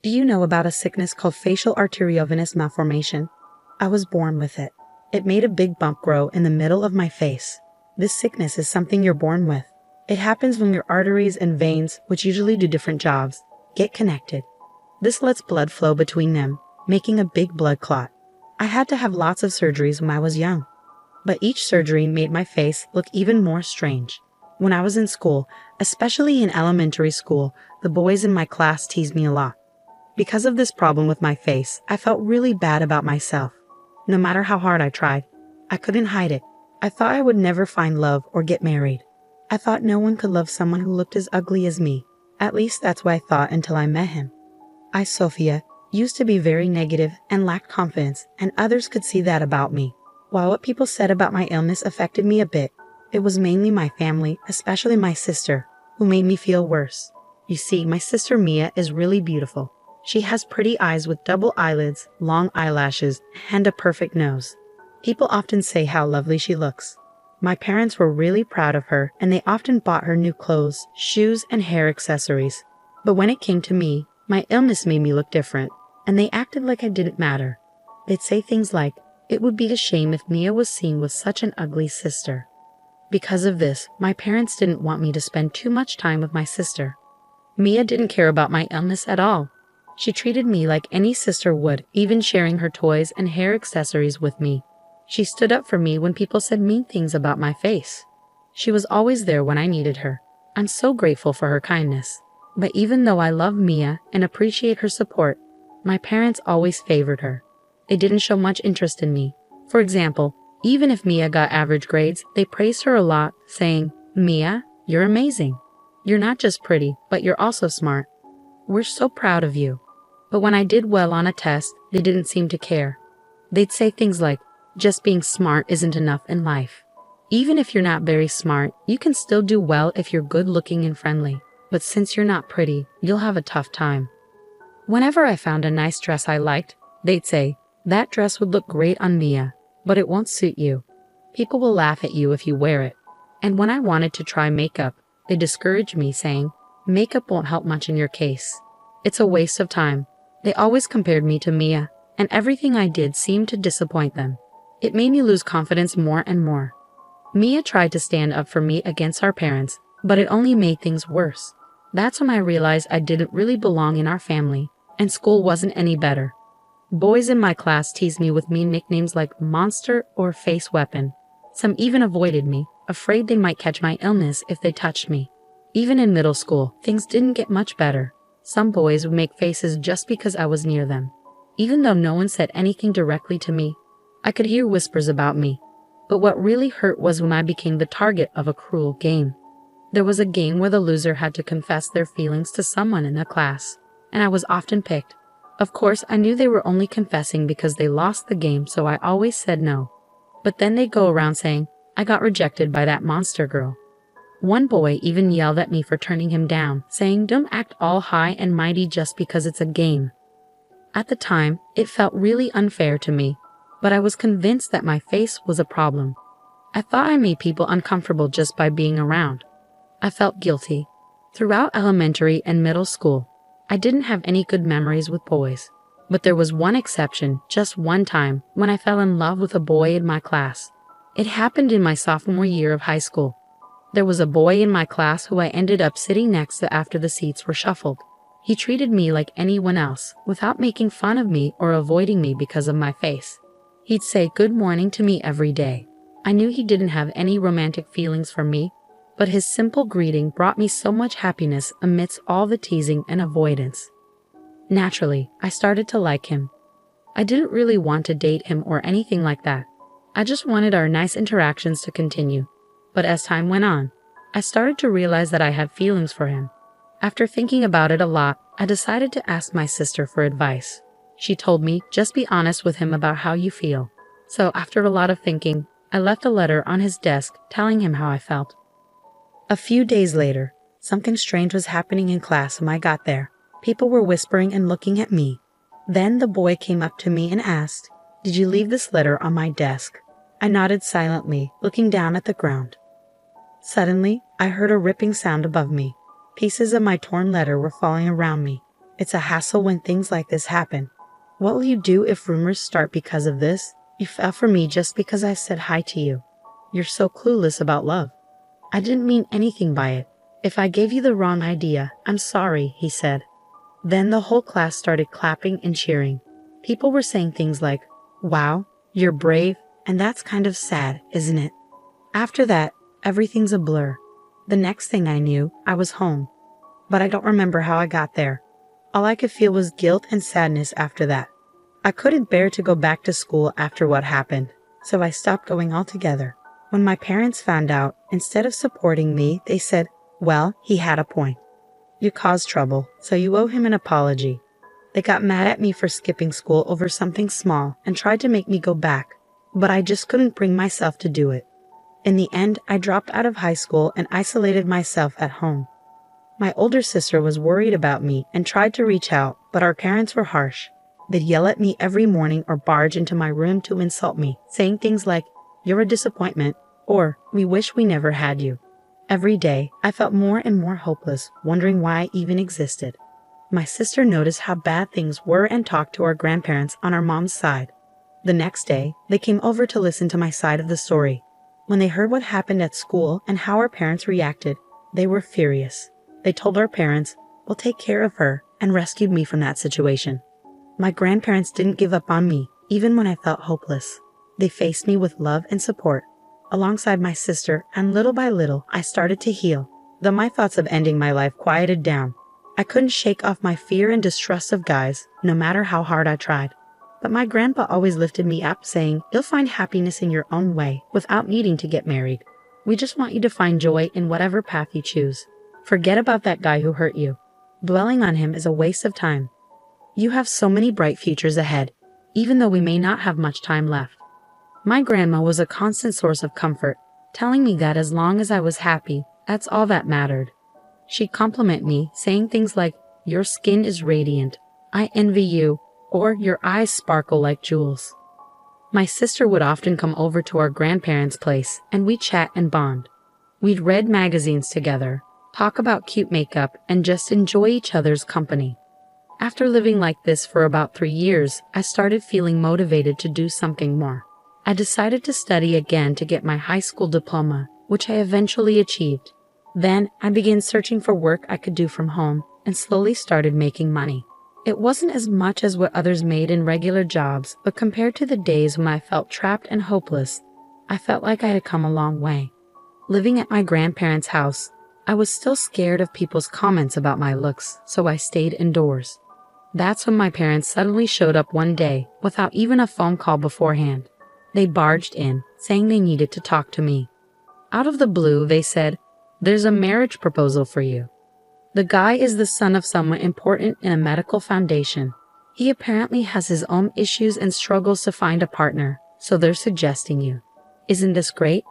Do you know about a sickness called facial arteriovenous malformation? I was born with it. It made a big bump grow in the middle of my face. This sickness is something you're born with. It happens when your arteries and veins, which usually do different jobs, get connected. This lets blood flow between them, making a big blood clot. I had to have lots of surgeries when I was young. But each surgery made my face look even more strange. When I was in school, especially in elementary school, the boys in my class teased me a lot. Because of this problem with my face, I felt really bad about myself. No matter how hard I tried, I couldn't hide it. I thought I would never find love or get married. I thought no one could love someone who looked as ugly as me. At least that's what I thought until I met him. I, Sophia, used to be very negative and lacked confidence, and others could see that about me. While what people said about my illness affected me a bit, it was mainly my family, especially my sister, who made me feel worse. You see, my sister Mia is really beautiful. She has pretty eyes with double eyelids, long eyelashes, and a perfect nose. People often say how lovely she looks. My parents were really proud of her, and they often bought her new clothes, shoes, and hair accessories. But when it came to me, my illness made me look different, and they acted like I didn't matter. They'd say things like, it would be a shame if Mia was seen with such an ugly sister. Because of this, my parents didn't want me to spend too much time with my sister. Mia didn't care about my illness at all. She treated me like any sister would, even sharing her toys and hair accessories with me. She stood up for me when people said mean things about my face. She was always there when I needed her. I'm so grateful for her kindness. But even though I love Mia and appreciate her support, my parents always favored her. They didn't show much interest in me. For example, even if Mia got average grades, they praised her a lot, saying, "Mia, you're amazing. You're not just pretty, but you're also smart. We're so proud of you." But when I did well on a test, they didn't seem to care. They'd say things like, just being smart isn't enough in life. Even if you're not very smart, you can still do well if you're good looking and friendly. But since you're not pretty, you'll have a tough time. Whenever I found a nice dress I liked, they'd say, that dress would look great on Mia, but it won't suit you. People will laugh at you if you wear it. And when I wanted to try makeup, they discouraged me, saying, makeup won't help much in your case. It's a waste of time. They always compared me to Mia, and everything I did seemed to disappoint them. It made me lose confidence more and more. Mia tried to stand up for me against our parents, but it only made things worse. That's when I realized I didn't really belong in our family, and school wasn't any better. Boys in my class teased me with mean nicknames like monster or face weapon. Some even avoided me, afraid they might catch my illness if they touched me. Even in middle school, things didn't get much better. Some boys would make faces just because I was near them. Even though no one said anything directly to me, I could hear whispers about me. But what really hurt was when I became the target of a cruel game. There was a game where the loser had to confess their feelings to someone in the class, and I was often picked. Of course, I knew they were only confessing because they lost the game, so I always said no. But then they'd go around saying, I got rejected by that monster girl. One boy even yelled at me for turning him down, saying, don't act all high and mighty just because it's a game. At the time, it felt really unfair to me, but I was convinced that my face was a problem. I thought I made people uncomfortable just by being around. I felt guilty. Throughout elementary and middle school, I didn't have any good memories with boys. But there was one exception, just one time, when I fell in love with a boy in my class. It happened in my sophomore year of high school. There was a boy in my class who I ended up sitting next to after the seats were shuffled. He treated me like anyone else, without making fun of me or avoiding me because of my face. He'd say good morning to me every day. I knew he didn't have any romantic feelings for me, but his simple greeting brought me so much happiness amidst all the teasing and avoidance. Naturally, I started to like him. I didn't really want to date him or anything like that. I just wanted our nice interactions to continue. But as time went on, I started to realize that I had feelings for him. After thinking about it a lot, I decided to ask my sister for advice. She told me, just be honest with him about how you feel. So after a lot of thinking, I left a letter on his desk telling him how I felt. A few days later, something strange was happening in class when I got there. People were whispering and looking at me. Then the boy came up to me and asked, "Did you leave this letter on my desk?" I nodded silently, looking down at the ground. Suddenly, I heard a ripping sound above me. Pieces of my torn letter were falling around me. It's a hassle when things like this happen. What will you do if rumors start because of this? You fell for me just because I said hi to you. You're so clueless about love. I didn't mean anything by it. If I gave you the wrong idea, I'm sorry, he said. Then the whole class started clapping and cheering. People were saying things like, "Wow, you're brave," and that's kind of sad, isn't it? After that, everything's a blur. The next thing I knew, I was home. But I don't remember how I got there. All I could feel was guilt and sadness after that. I couldn't bear to go back to school after what happened, so I stopped going altogether. When my parents found out, instead of supporting me, they said, "Well, he had a point. You caused trouble, so you owe him an apology." They got mad at me for skipping school over something small and tried to make me go back, but I just couldn't bring myself to do it. In the end, I dropped out of high school and isolated myself at home. My older sister was worried about me and tried to reach out, but our parents were harsh. They'd yell at me every morning or barge into my room to insult me, saying things like, "You're a disappointment," or "We wish we never had you." Every day, I felt more and more hopeless, wondering why I even existed. My sister noticed how bad things were and talked to our grandparents on our mom's side. The next day, they came over to listen to my side of the story. When they heard what happened at school and how our parents reacted, they were furious. They told our parents, "We'll take care of her," and rescued me from that situation. My grandparents didn't give up on me, even when I felt hopeless. They faced me with love and support. Alongside my sister, and little by little, I started to heal, though my thoughts of ending my life quieted down. I couldn't shake off my fear and distrust of guys, no matter how hard I tried. But my grandpa always lifted me up, saying, "You'll find happiness in your own way, without needing to get married. We just want you to find joy in whatever path you choose. Forget about that guy who hurt you. Dwelling on him is a waste of time. You have so many bright futures ahead, even though we may not have much time left." My grandma was a constant source of comfort, telling me that as long as I was happy, that's all that mattered. She'd compliment me, saying things like, "Your skin is radiant," "I envy you," or "Your eyes sparkle like jewels." My sister would often come over to our grandparents' place, and we'd chat and bond. We'd read magazines together, talk about cute makeup, and just enjoy each other's company. After living like this for about 3 years, I started feeling motivated to do something more. I decided to study again to get my high school diploma, which I eventually achieved. Then I began searching for work I could do from home and slowly started making money. It wasn't as much as what others made in regular jobs, but compared to the days when I felt trapped and hopeless, I felt like I had come a long way. Living at my grandparents' house, I was still scared of people's comments about my looks, so I stayed indoors. That's when my parents suddenly showed up one day, without even a phone call beforehand. They barged in, saying they needed to talk to me. Out of the blue, they said, "There's a marriage proposal for you." The guy is the son of someone important in a medical foundation. He apparently has his own issues and struggles to find a partner, so they're suggesting you. Isn't this great?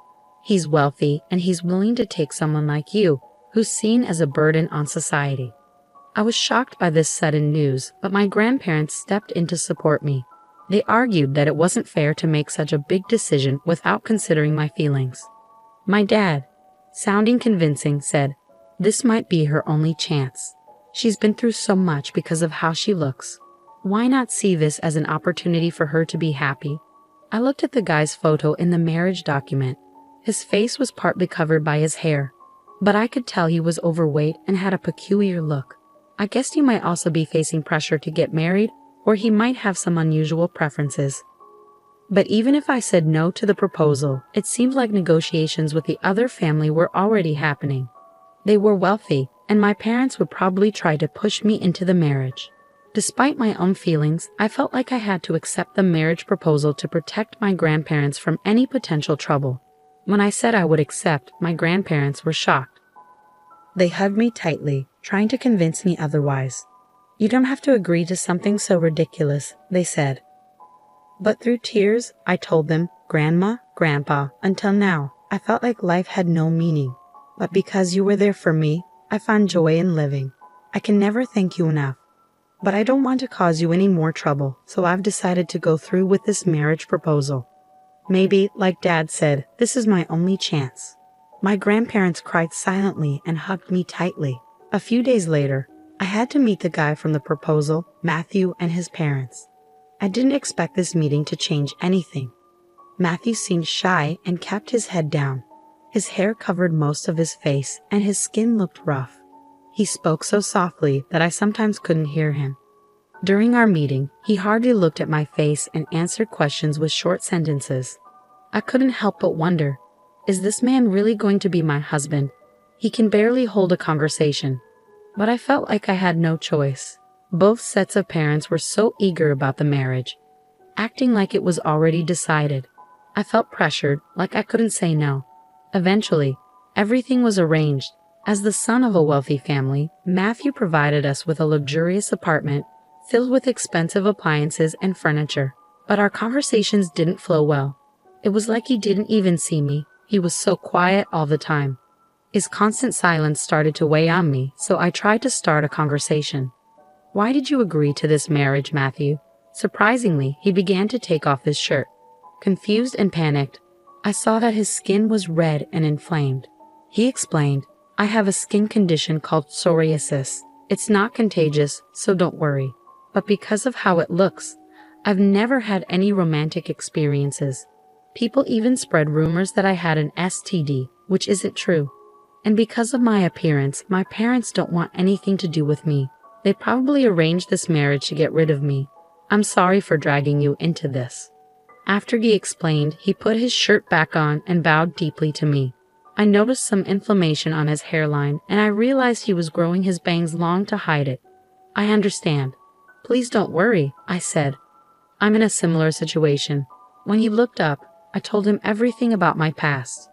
He's wealthy, and he's willing to take someone like you, who's seen as a burden on society. I was shocked by this sudden news, but my grandparents stepped in to support me. They argued that it wasn't fair to make such a big decision without considering my feelings. My dad, sounding convincing, said, "This might be her only chance. She's been through so much because of how she looks. Why not see this as an opportunity for her to be happy?" I looked at the guy's photo in the marriage document. His face was partly covered by his hair, but I could tell he was overweight and had a peculiar look. I guessed he might also be facing pressure to get married, or he might have some unusual preferences. But even if I said no to the proposal, it seemed like negotiations with the other family were already happening. They were wealthy, and my parents would probably try to push me into the marriage. Despite my own feelings, I felt like I had to accept the marriage proposal to protect my grandparents from any potential trouble. When I said I would accept, my grandparents were shocked. They hugged me tightly, trying to convince me otherwise. "You don't have to agree to something so ridiculous," they said. But through tears, I told them, "Grandma, Grandpa, until now, I felt like life had no meaning. But because you were there for me, I found joy in living. I can never thank you enough. But I don't want to cause you any more trouble, so I've decided to go through with this marriage proposal. Maybe, like Dad said, this is my only chance." My grandparents cried silently and hugged me tightly. A few days later, I had to meet the guy from the proposal, Matthew, and his parents. I didn't expect this meeting to change anything. Matthew seemed shy and kept his head down. His hair covered most of his face, and his skin looked rough. He spoke so softly that I sometimes couldn't hear him. During our meeting, he hardly looked at my face and answered questions with short sentences. I couldn't help but wonder, is this man really going to be my husband? He can barely hold a conversation. But I felt like I had no choice. Both sets of parents were so eager about the marriage, acting like it was already decided. I felt pressured, like I couldn't say no. Eventually, everything was arranged. As the son of a wealthy family, Matthew provided us with a luxurious apartment filled with expensive appliances and furniture. But our conversations didn't flow well. It was like he didn't even see me. He was so quiet all the time. His constant silence started to weigh on me, so I tried to start a conversation. "Why did you agree to this marriage, Matthew?" Surprisingly, he began to take off his shirt. Confused and panicked, I saw that his skin was red and inflamed. He explained, "I have a skin condition called psoriasis. It's not contagious, so don't worry. But because of how it looks, I've never had any romantic experiences. People even spread rumors that I had an STD, which isn't true. And because of my appearance, my parents don't want anything to do with me. They probably arranged this marriage to get rid of me. I'm sorry for dragging you into this." After he explained, he put his shirt back on and bowed deeply to me. I noticed some inflammation on his hairline, and I realized he was growing his bangs long to hide it. "I understand. Please don't worry," I said. "I'm in a similar situation." When he looked up, I told him everything about my past.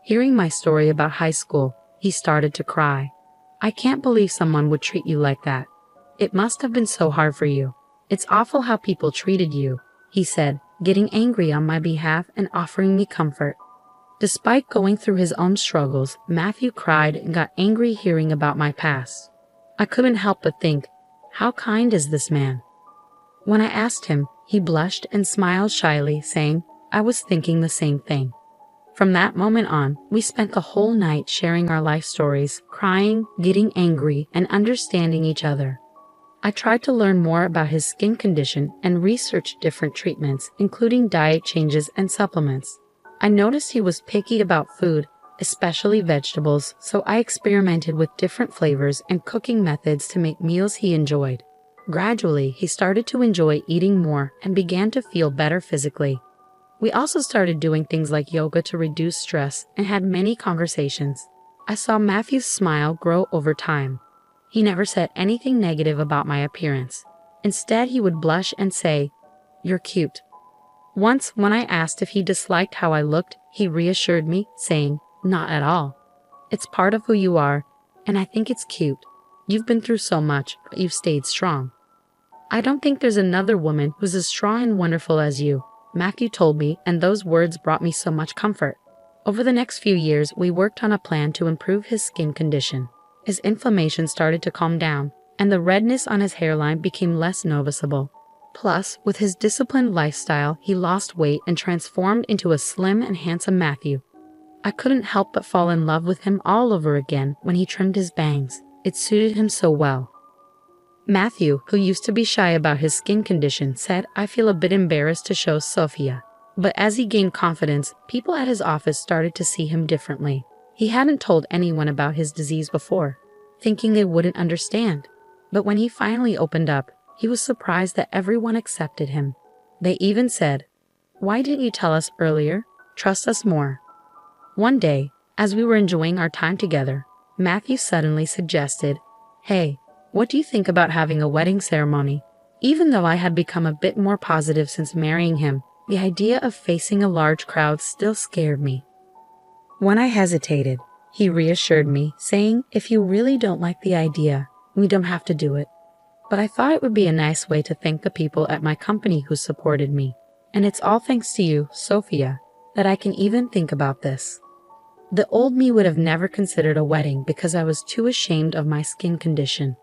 Hearing my story about high school, he started to cry. "I can't believe someone would treat you like that. It must have been so hard for you. It's awful how people treated you," he said, getting angry on my behalf and offering me comfort. Despite going through his own struggles, Matthew cried and got angry hearing about my past. I couldn't help but think, how kind is this man? When I asked him, he blushed and smiled shyly, saying, "I was thinking the same thing." From that moment on, we spent the whole night sharing our life stories, crying, getting angry, and understanding each other. I tried to learn more about his skin condition and researched different treatments, including diet changes and supplements. I noticed he was picky about food, especially vegetables, so I experimented with different flavors and cooking methods to make meals he enjoyed. Gradually, he started to enjoy eating more and began to feel better physically. We also started doing things like yoga to reduce stress and had many conversations. I saw Matthew's smile grow over time. He never said anything negative about my appearance. Instead, he would blush and say, "You're cute." Once, when I asked if he disliked how I looked, he reassured me, saying, "Not at all. It's part of who you are, and I think it's cute. You've been through so much, but you've stayed strong." "I don't think there's another woman who's as strong and wonderful as you," Matthew told me, and those words brought me so much comfort. Over the next few years, we worked on a plan to improve his skin condition. His inflammation started to calm down, and the redness on his hairline became less noticeable. Plus, with his disciplined lifestyle, he lost weight and transformed into a slim and handsome Matthew. I couldn't help but fall in love with him all over again when he trimmed his bangs. It suited him so well. Matthew, who used to be shy about his skin condition, said, "I feel a bit embarrassed to show Sophia." But as he gained confidence, people at his office started to see him differently. He hadn't told anyone about his disease before, thinking they wouldn't understand. But when he finally opened up, he was surprised that everyone accepted him. They even said, "Why didn't you tell us earlier? Trust us more." One day, as we were enjoying our time together, Matthew suddenly suggested, "Hey, what do you think about having a wedding ceremony?" Even though I had become a bit more positive since marrying him, the idea of facing a large crowd still scared me. When I hesitated, he reassured me, saying, "If you really don't like the idea, we don't have to do it." But I thought it would be a nice way to thank the people at my company who supported me. And it's all thanks to you, Sophia, that I can even think about this. The old me would have never considered a wedding because I was too ashamed of my skin condition.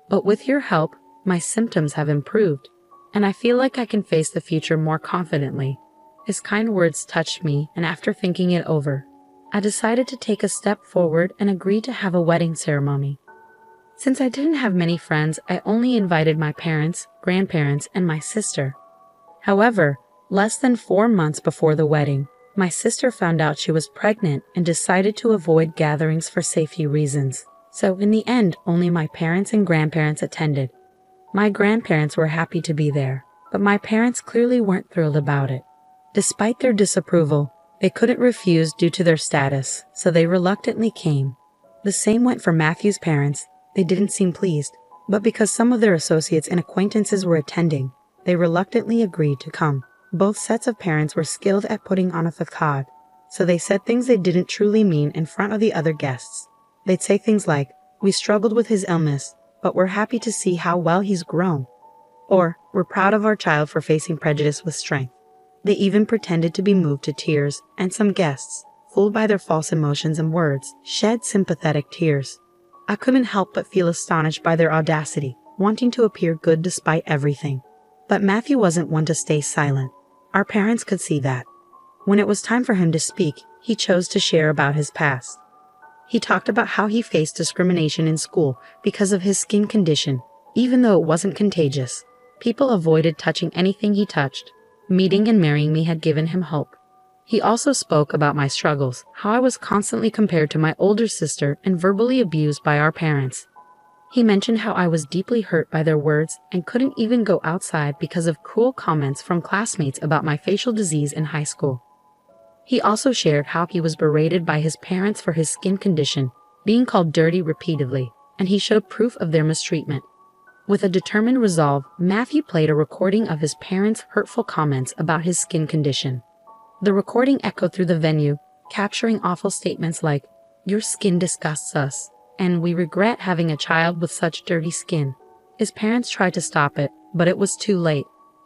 But with your help, my symptoms have improved, and I feel like I can face the future more confidently. His kind words touched me, and after thinking it over, I decided to take a step forward and agree to have a wedding ceremony. Since I didn't have many friends, I only invited my parents, grandparents, and my sister. However, less than 4 months before the wedding, my sister found out she was pregnant and decided to avoid gatherings for safety reasons. So in the end, only my parents and grandparents attended. My grandparents were happy to be there, but my parents clearly weren't thrilled about it. Despite their disapproval, they couldn't refuse due to their status, so they reluctantly came. The same went for Matthew's parents. They didn't seem pleased, but because some of their associates and acquaintances were attending, they reluctantly agreed to come. Both sets of parents were skilled at putting on a facade, so they said things they didn't truly mean in front of the other guests. They'd say things like, "We struggled with his illness, but we're happy to see how well he's grown." Or, "We're proud of our child for facing prejudice with strength." They even pretended to be moved to tears, and some guests, fooled by their false emotions and words, shed sympathetic tears. I couldn't help but feel astonished by their audacity, wanting to appear good despite everything. But Matthew wasn't one to stay silent. Our parents could see that. When it was time for him to speak, he chose to share about his past. He talked about how he faced discrimination in school because of his skin condition, even though it wasn't contagious. People avoided touching anything he touched. Meeting and marrying me had given him hope. He also spoke about my struggles, how I was constantly compared to my older sister and verbally abused by our parents. He mentioned how I was deeply hurt by their words and couldn't even go outside because of cruel comments from classmates about my facial disease in high school. He also shared how he was berated by his parents for his skin condition, being called dirty repeatedly, and he showed proof of their mistreatment. With a determined resolve, Matthew played a recording of his parents' hurtful comments about his skin condition. The recording echoed through the venue, capturing awful statements like, "Your skin disgusts us," and "We regret having a child with such dirty skin." His parents tried to stop it, but it was too late.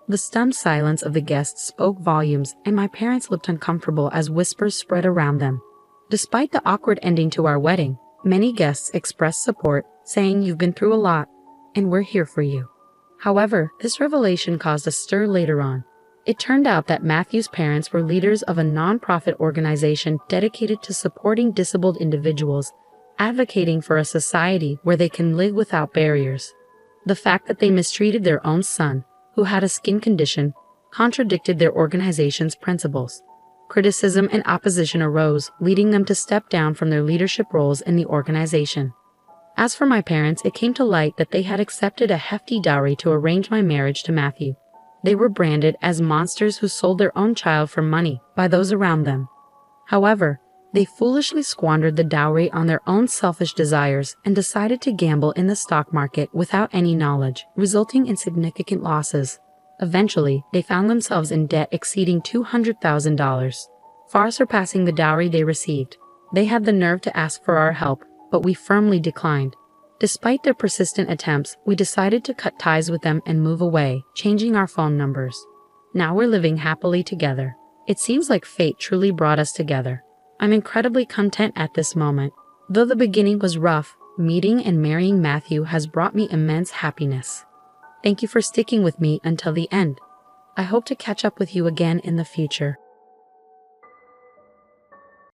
The stunned silence of the guests spoke volumes, and my parents looked uncomfortable as whispers spread around them. Despite the awkward ending to our wedding, many guests expressed support, saying, "You've been through a lot, and we're here for you." However, this revelation caused a stir later on. It turned out that Matthew's parents were leaders of a non-profit organization dedicated to supporting disabled individuals, advocating for a society where they can live without barriers. The fact that they mistreated their own son, who had a skin condition, contradicted their organization's principles. Criticism and opposition arose, leading them to step down from their leadership roles in the organization. As for my parents, it came to light that they had accepted a hefty dowry to arrange my marriage to Matthew. They were branded as monsters who sold their own child for money by those around them. However, they foolishly squandered the dowry on their own selfish desires and decided to gamble in the stock market without any knowledge, resulting in significant losses. Eventually, they found themselves in debt exceeding $200,000, far surpassing the dowry they received. They had the nerve to ask for our help, but we firmly declined. Despite their persistent attempts, we decided to cut ties with them and move away, changing our phone numbers. Now we're living happily together. It seems like fate truly brought us together. I'm incredibly content at this moment. Though the beginning was rough, meeting and marrying Matthew has brought me immense happiness. Thank you for sticking with me until the end. I hope to catch up with you again in the future.